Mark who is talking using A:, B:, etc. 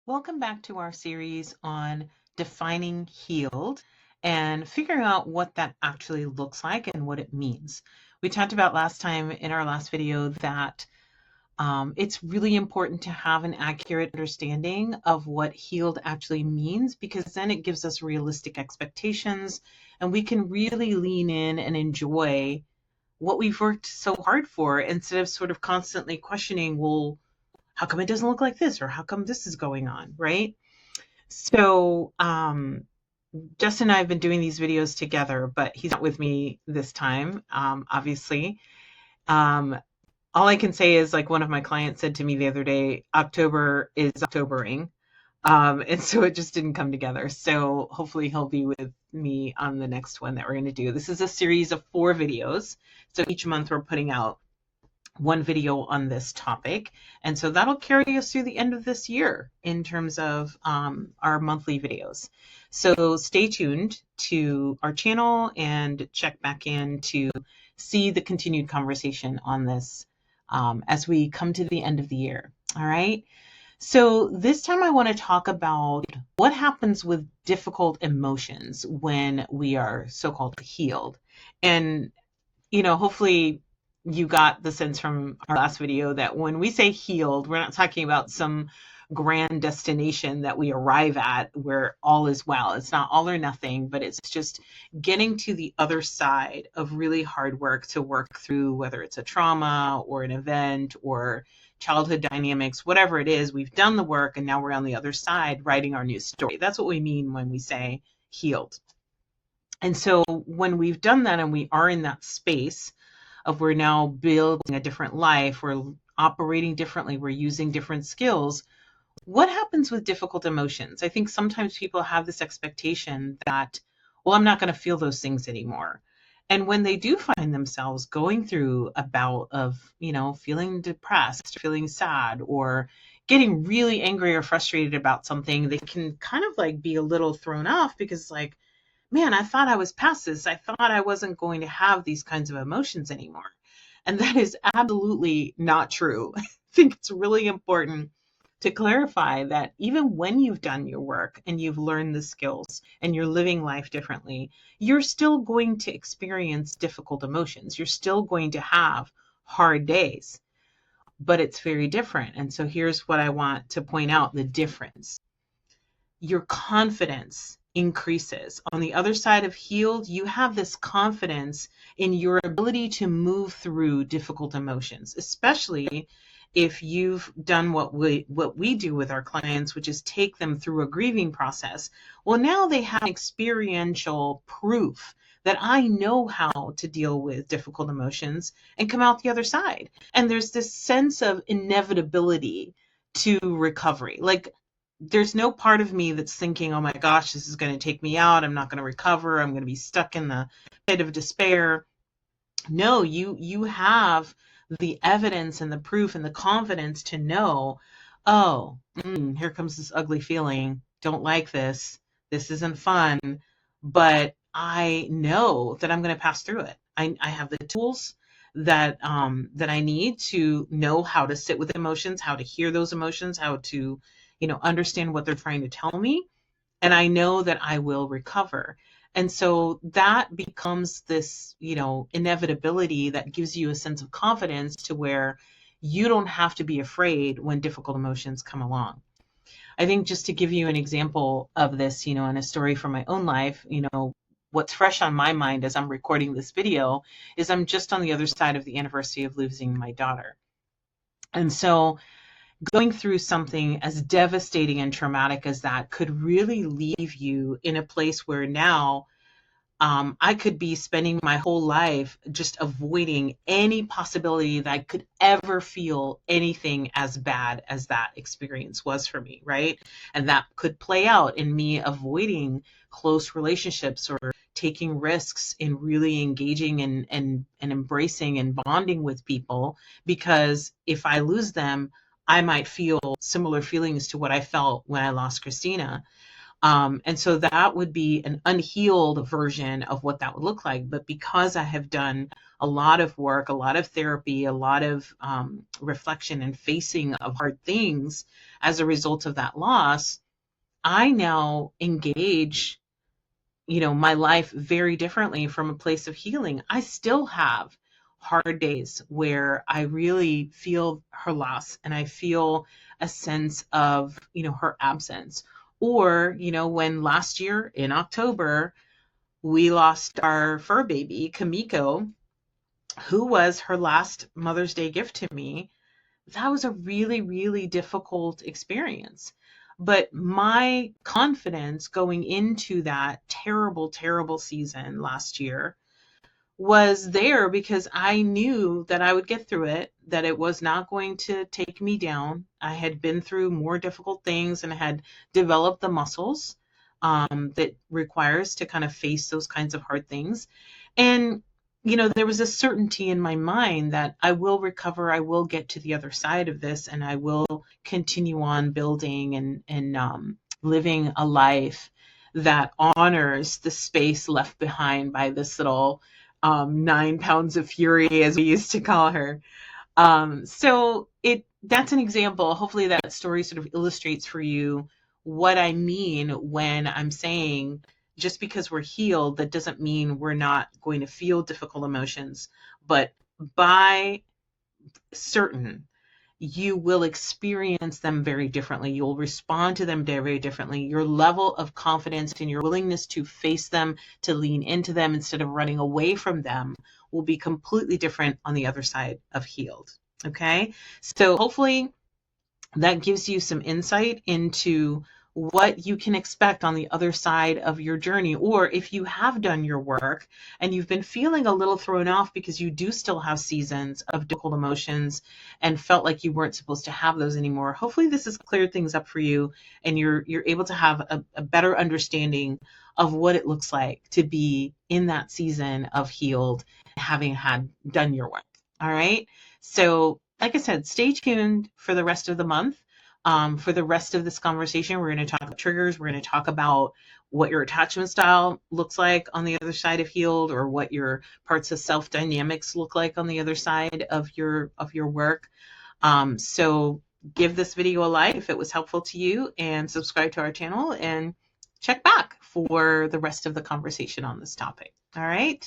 A: Welcome back to our series on defining healed and figuring out what that actually looks like and what it means. We talked about last time in our last video that it's really important to have an accurate understanding of what healed actually means, because then it gives us realistic expectations and we can really lean in and enjoy what we've worked so hard for instead of sort of constantly questioning, well, how come it doesn't look like this, or how come this is going on, right? So Justin and I have been doing these videos together, but he's not with me this time, obviously. Um, all I can say is, like, one of my clients said to me the other day, October is Octobering. And so it just didn't come together. So hopefully he'll be with me on the next one that we're going to do. This is a series of 4 videos. So each month we're putting out one video on this topic. And so that'll carry us through the end of this year in terms of our monthly videos. So stay tuned to our channel and check back in to see the continued conversation on this as we come to the end of the year. All right. So this time I want to talk about what happens with difficult emotions when we are so-called healed. And, hopefully you got the sense from our last video that when we say healed, we're not talking about some grand destination that we arrive at where all is well. It's not all or nothing, but it's just getting to the other side of really hard work to work through, whether it's a trauma or an event or childhood dynamics, whatever it is. We've done the work and now we're on the other side writing our new story. That's what we mean when we say healed. And so when we've done that and we are in that space of we're now building a different life, we're operating differently, we're using different skills, what happens with difficult emotions? I think sometimes people have this expectation that, well, I'm not going to feel those things anymore. And when they do find themselves going through a bout of, feeling depressed, feeling sad, or getting really angry or frustrated about something, they can kind of like be a little thrown off because, like, man, I thought I was past this. I thought I wasn't going to have these kinds of emotions anymore. And that is absolutely not true. I think it's really important to clarify that even when you've done your work and you've learned the skills and you're living life differently, you're still going to experience difficult emotions. You're still going to have hard days, but it's very different. And so here's what I want to point out: the difference. Your confidence increases. On the other side of healed, you have this confidence in your ability to move through difficult emotions, especially if you've done what we do with our clients, which is take them through a grieving process. Well, now they have experiential proof that I know how to deal with difficult emotions and come out the other side. And there's this sense of inevitability to recovery. Like, there's no part of me that's thinking, oh my gosh, this is going to take me out. I'm not going to recover. I'm going to be stuck in the pit of despair. No, you have the evidence and the proof and the confidence to know, oh, here comes this ugly feeling. Don't like this. This isn't fun. But I know that I'm going to pass through it. I have the tools that I need to know how to sit with emotions, how to hear those emotions, how to understand what they're trying to tell me. And I know that I will recover. And so that becomes this, inevitability that gives you a sense of confidence to where you don't have to be afraid when difficult emotions come along. I think, just to give you an example of this, and a story from my own life, what's fresh on my mind as I'm recording this video is I'm just on the other side of the anniversary of losing my daughter. And so going through something as devastating and traumatic as that could really leave you in a place where now I could be spending my whole life just avoiding any possibility that I could ever feel anything as bad as that experience was for me, right? And that could play out in me avoiding close relationships or taking risks in really engaging and embracing and bonding with people, because if I lose them, I might feel similar feelings to what I felt when I lost Christina. And so that would be an unhealed version of what that would look like. But because I have done a lot of work, a lot of therapy, a lot of reflection and facing of hard things as a result of that loss, I now engage, my life very differently from a place of healing. I still have hard days where I really feel her loss and I feel a sense of, her absence. Or, when last year in October, we lost our fur baby, Kamiko, who was her last Mother's Day gift to me. That was a really, really difficult experience. But my confidence going into that terrible, terrible season last year was there because I knew that I would get through it, that it was not going to take me down. I had been through more difficult things and had developed the muscles that requires to kind of face those kinds of hard things. And, there was a certainty in my mind that I will recover, I will get to the other side of this, and I will continue on building and living a life that honors the space left behind by this little 9 pounds of fury, as we used to call her. So that's an example. Hopefully that story sort of illustrates for you what I mean when I'm saying just because we're healed, that doesn't mean we're not going to feel difficult emotions. But by certain, you will experience them very differently. You'll respond to them very differently. Your level of confidence and your willingness to face them, to lean into them instead of running away from them, will be completely different on the other side of healed. Okay? So hopefully that gives you some insight into what you can expect on the other side of your journey. Or if you have done your work and you've been feeling a little thrown off because you do still have seasons of difficult emotions and felt like you weren't supposed to have those anymore, hopefully this has cleared things up for you and you're able to have a better understanding of what it looks like to be in that season of healed, having had done your work. All right. So like I said, stay tuned for the rest of the month. For the rest of this conversation, we're going to talk about triggers. We're going to talk about what your attachment style looks like on the other side of healed, or what your parts of self dynamics look like on the other side of your work. So give this video a like if it was helpful to you, and subscribe to our channel and check back for the rest of the conversation on this topic. All right.